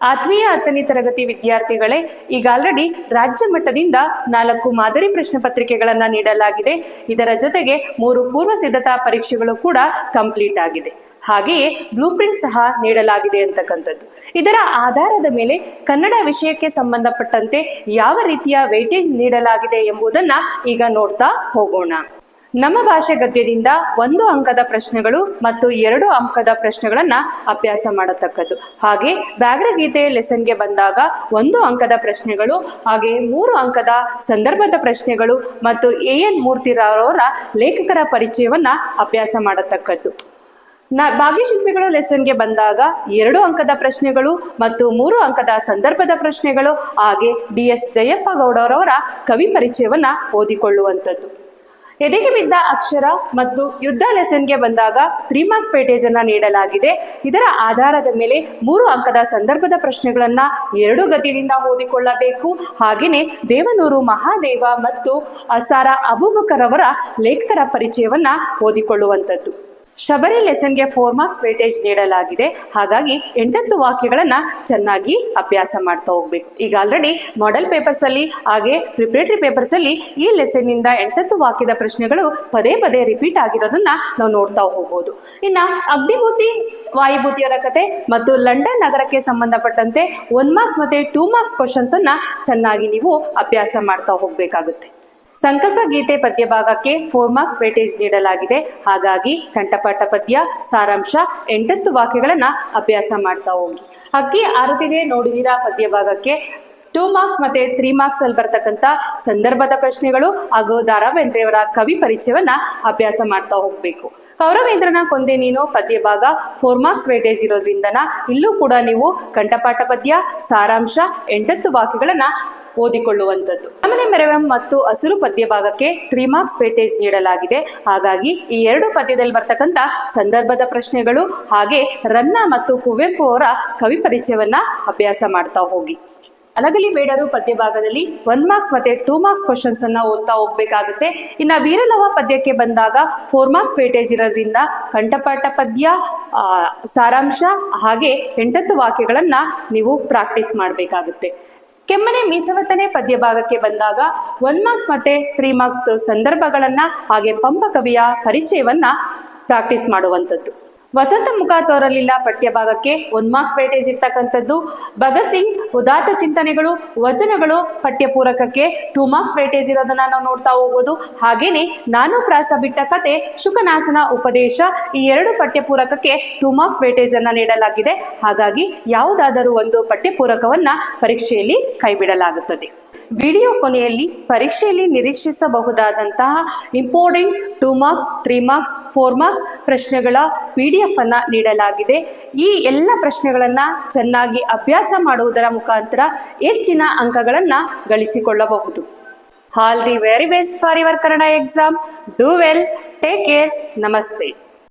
ಆತ್ಮೀಯ 10ನೇ ತರಗತಿ ವಿದ್ಯಾರ್ಥಿಗಳೇ, ಈಗ ಆಲ್ರೆಡಿ ರಾಜ್ಯ ಮಟ್ಟದಿಂದ 4 ಮಾದರಿ ಪ್ರಶ್ನೆ ಪತ್ರಿಕೆಗಳನ್ನು ನೀಡಲಾಗಿದೆ. ಇದರ ಜೊತೆಗೆ 3 ಪೂರ್ವ ಸಿದ್ಧತಾ ಪರೀಕ್ಷೆಗಳು ಕೂಡ ಕಂಪ್ಲೀಟ್ ಆಗಿದೆ. ಹಾಗೆಯೇ ಬ್ಲೂ ಪ್ರಿಂಟ್ ಸಹ ನೀಡಲಾಗಿದೆ ಅಂತಕ್ಕಂಥದ್ದು. ಇದರ ಆಧಾರದ ಮೇಲೆ ಕನ್ನಡ ವಿಷಯಕ್ಕೆ ಸಂಬಂಧಪಟ್ಟಂತೆ ಯಾವ ರೀತಿಯ ವೇಟೇಜ್ ನೀಡಲಾಗಿದೆ ಎಂಬುದನ್ನ ಈಗ ನೋಡ್ತಾ ಹೋಗೋಣ. ನಮ್ಮ ಭಾಷೆ ಗದ್ಯದಿಂದ 1 ಅಂಕದ ಪ್ರಶ್ನೆಗಳು ಮತ್ತು 2 ಅಂಕದ ಪ್ರಶ್ನೆಗಳನ್ನ ಅಭ್ಯಾಸ ಮಾಡತಕ್ಕದ್ದು. ಹಾಗೆ ವ್ಯಾಘ್ರಗೀತೆ ಲೆಸನ್ಗೆ ಬಂದಾಗ 1 ಅಂಕದ ಪ್ರಶ್ನೆಗಳು, ಹಾಗೆ 3 ಅಂಕದ ಸಂದರ್ಭದ ಪ್ರಶ್ನೆಗಳು ಮತ್ತು AN ಮೂರ್ತಿರಾವ್ ಅವರ ಲೇಖಕರ ಪರಿಚಯವನ್ನ ಅಭ್ಯಾಸ ಮಾಡತಕ್ಕದ್ದು. ಭಾಗ್ಯಶಿಲ್ಪಿಗಳು ಲೆಸನ್ಗೆ ಬಂದಾಗ 2 ಅಂಕದ ಪ್ರಶ್ನೆಗಳು ಮತ್ತು 3 ಅಂಕದ ಸಂದರ್ಭದ ಪ್ರಶ್ನೆಗಳು, ಹಾಗೆ DS ಜಯಪ್ಪ ಗೌಡರವರ ಕವಿ ಪರಿಚಯವನ್ನ ಓದಿಕೊಳ್ಳುವಂಥದ್ದು. ಎದೆಗೆ ಬಿದ್ದ ಅಕ್ಷರ ಮತ್ತು ಯುದ್ಧ ಲೆಸನ್ಗೆ ಬಂದಾಗ 3 ಮಾರ್ಕ್ಸ್ ವೇಟೇಜ್ ಅನ್ನ ನೀಡಲಾಗಿದೆ. ಇದರ ಆಧಾರದ ಮೇಲೆ 3 ಅಂಕದ ಸಂದರ್ಭದ ಪ್ರಶ್ನೆಗಳನ್ನ 2 ಗದ್ಯದಿಂದ ಓದಿಕೊಳ್ಳಬೇಕು. ಹಾಗೆಯೇ ದೇವನೂರು ಮಹಾದೇವ ಮತ್ತು ಅಸಾರ ಅಬೂಬಕರ್ ಅವರ ಲೇಖಕರ ಪರಿಚಯವನ್ನ ಓದಿಕೊಳ್ಳುವಂಥದ್ದು. ಶಬರಿ ಲೆಸನ್ಗೆ 4 ಮಾರ್ಕ್ಸ್ ವೇಟೇಜ್ ನೀಡಲಾಗಿದೆ. ಹಾಗಾಗಿ 8 ವಾಕ್ಯಗಳನ್ನ ಚೆನ್ನಾಗಿ ಅಭ್ಯಾಸ ಮಾಡ್ತಾ ಹೋಗ್ಬೇಕು. ಈಗ ಆಲ್ರೆಡಿ ಮಾಡೆಲ್ ಪೇಪರ್ಸ್ ಅಲ್ಲಿ ಹಾಗೆ ಪ್ರಿಪರೇಟರಿ ಪೇಪರ್ಸ್ ಅಲ್ಲಿ ಈ ಲೆಸನ್ ಇಂದ 8 ವಾಕ್ಯದ ಪ್ರಶ್ನೆಗಳು ಪದೇ ಪದೇ ರಿಪೀಟ್ ಆಗಿರೋದನ್ನ ನಾವು ನೋಡ್ತಾ ಹೋಗ್ಬೋದು. ಇನ್ನ ಅಗ್ನಿಭೂತಿ ವಾಯುಭೂತಿಯವರ ಕತೆ ಮತ್ತು ಲಂಡನ್ ನಗರಕ್ಕೆ ಸಂಬಂಧಪಟ್ಟಂತೆ 1 ಮಾರ್ಕ್ಸ್ ಮತ್ತೆ 2 ಮಾರ್ಕ್ಸ್ ಕ್ವಶನ್ಸ್ ಅನ್ನ ಚೆನ್ನಾಗಿ ನೀವು ಅಭ್ಯಾಸ ಮಾಡ್ತಾ ಹೋಗ್ಬೇಕಾಗುತ್ತೆ. ಸಂಕಲ್ಪ ಗೀತೆ ಪದ್ಯ ಭಾಗಕ್ಕೆ 4 ಮಾರ್ಕ್ಸ್ ವೇಟೇಜ್ ನೀಡಲಾಗಿದೆ. ಹಾಗಾಗಿ ಕಂಠಪಾಠ ಪದ್ಯ ಸಾರಾಂಶ 8 ವಾಕ್ಯಗಳನ್ನ ಅಭ್ಯಾಸ ಮಾಡ್ತಾ ಹೋಗಿ. ಹಕ್ಕಿ ಆರತಿಗೆ ನೋಡಿದಿರಾ ಪದ್ಯ ಭಾಗಕ್ಕೆ 2 ಮಾರ್ಕ್ಸ್ ಮತ್ತೆ 3 ಮಾರ್ಕ್ಸ್ ಅಲ್ಲಿ ಬರ್ತಕ್ಕಂಥ ಸಂದರ್ಭದ ಪ್ರಶ್ನೆಗಳು ಹಾಗೂ ದಾರಾಬೇಂದ್ರೆಯವರ ಕವಿ ಪರಿಚಯವನ್ನ ಅಭ್ಯಾಸ ಮಾಡ್ತಾ ಹೋಗ್ಬೇಕು. ಕೌರವೇಂದ್ರನ ಕೊಂದೆ ನೀನು ಪದ್ಯ ಭಾಗ 4 ಮಾರ್ಕ್ಸ್ ವೇಟೇಜ್ ಇರೋದ್ರಿಂದನ ಇಲ್ಲೂ ಕೂಡ ನೀವು ಕಂಠಪಾಠ ಪದ್ಯ ಸಾರಾಂಶ 8 ವಾಕ್ಯಗಳನ್ನ ಓದಿಕೊಳ್ಳುವಂಥದ್ದು. ಅರಮನೆ ಮೆರವಂ ಮತ್ತು ಹಸುರು ಪದ್ಯ ಭಾಗಕ್ಕೆ 3 ಮಾರ್ಕ್ಸ್ ವೇಟೇಜ್ ನೀಡಲಾಗಿದೆ. ಹಾಗಾಗಿ ಈ 2 ಪದ್ಯದಲ್ಲಿ ಬರ್ತಕ್ಕಂಥ ಸಂದರ್ಭದ ಪ್ರಶ್ನೆಗಳು ಹಾಗೆ ರನ್ನ ಮತ್ತು ಕುವೆಂಪು ಅವರ ಕವಿ ಪರಿಚಯವನ್ನ ಅಭ್ಯಾಸ ಮಾಡ್ತಾ ಹೋಗಿ. ಅಲಗಲಿ ಬೇಡರು ಪದ್ಯ ಭಾಗದಲ್ಲಿ 1 ಮಾರ್ಕ್ಸ್ ಮತ್ತೆ 2 ಮಾರ್ಕ್ಸ್ ಕ್ವಶನ್ಸ್ ಅನ್ನ ಓದ್ತಾ ಹೋಗ್ಬೇಕಾಗುತ್ತೆ. ಇನ್ನು ವೀರಲವ ಪದ್ಯಕ್ಕೆ ಬಂದಾಗ 4 ಮಾರ್ಕ್ಸ್ ವೇಟೇಜ್ ಇರೋದ್ರಿಂದ ಕಂಠಪಾಠ ಪದ್ಯ ಸಾರಾಂಶ ಹಾಗೆ 8 ವಾಕ್ಯಗಳನ್ನ ನೀವು ಪ್ರಾಕ್ಟೀಸ್ ಮಾಡಬೇಕಾಗುತ್ತೆ. ಕೆಮ್ಮನೆ ಮೀಸವತ್ತನೆ ಪದ್ಯ ಭಾಗಕ್ಕೆ ಬಂದಾಗ 1 ಮಾರ್ಕ್ಸ್ ಮತ್ತೆ 3 ಮಾರ್ಕ್ಸ್ ಸಂದರ್ಭಗಳನ್ನ ಹಾಗೆ ಪಂಪ ಕವಿಯ ಪರಿಚಯವನ್ನ ಪ್ರಾಕ್ಟೀಸ್ ಮಾಡುವಂಥದ್ದು. ವಸಂತ ಮುಖ ತೋರಲಿಲ್ಲ ಪಠ್ಯ ಭಾಗಕ್ಕೆ 1 ಮಾರ್ಕ್ಸ್ ವೇಟೇಜ್ ಇರ್ತಕ್ಕಂಥದ್ದು. ಭಗತ್ ಸಿಂಗ್ ಉದಾತ್ತ ಚಿಂತನೆಗಳು ವಚನಗಳು ಪಠ್ಯ ಪೂರಕಕ್ಕೆ 2 ಮಾರ್ಕ್ಸ್ ವೇಟೇಜ್ ಇರೋದನ್ನ ನಾವು ನೋಡ್ತಾ ಹೋಗ್ಬೋದು. ಹಾಗೇನೆ ನಾನು ಪ್ರಾಸ ಬಿಟ್ಟ ಕತೆ ಶುಕನಾಸನ ಉಪದೇಶ ಈ 2 ಪಠ್ಯ ಪೂರಕಕ್ಕೆ 2 ಮಾರ್ಕ್ಸ್ ವೇಟೇಜ್ ಅನ್ನ ನೀಡಲಾಗಿದೆ. ಹಾಗಾಗಿ ಯಾವುದಾದರೂ ಒಂದು ಪಠ್ಯ ಪೂರಕವನ್ನ ಪರೀಕ್ಷೆಯಲ್ಲಿ ಕೈಬಿಡಲಾಗುತ್ತದೆ. ವಿಡಿಯೋ ಕೊನೆಯಲ್ಲಿ ಪರೀಕ್ಷೆಯಲ್ಲಿ ನಿರೀಕ್ಷಿಸಬಹುದಾದಂತಹ ಇಂಪಾರ್ಟೆಂಟ್ 2 ಮಾರ್ಕ್ಸ್ 3 ಮಾರ್ಕ್ಸ್ 4 ಮಾರ್ಕ್ಸ್ ಪ್ರಶ್ನೆಗಳ PDF ಅನ್ನ ನೀಡಲಾಗಿದೆ. ಈ ಎಲ್ಲ ಪ್ರಶ್ನೆಗಳನ್ನ ಚೆನ್ನಾಗಿ ಅಭ್ಯಾಸ ಮಾಡುವುದರ ಮುಖಾಂತರ ಹೆಚ್ಚಿನ ಅಂಕಗಳನ್ನ ಗಳಿಸಿಕೊಳ್ಳಬಹುದು. All the very best for your Kannada exam. Do well, take care, ನಮಸ್ತೆ.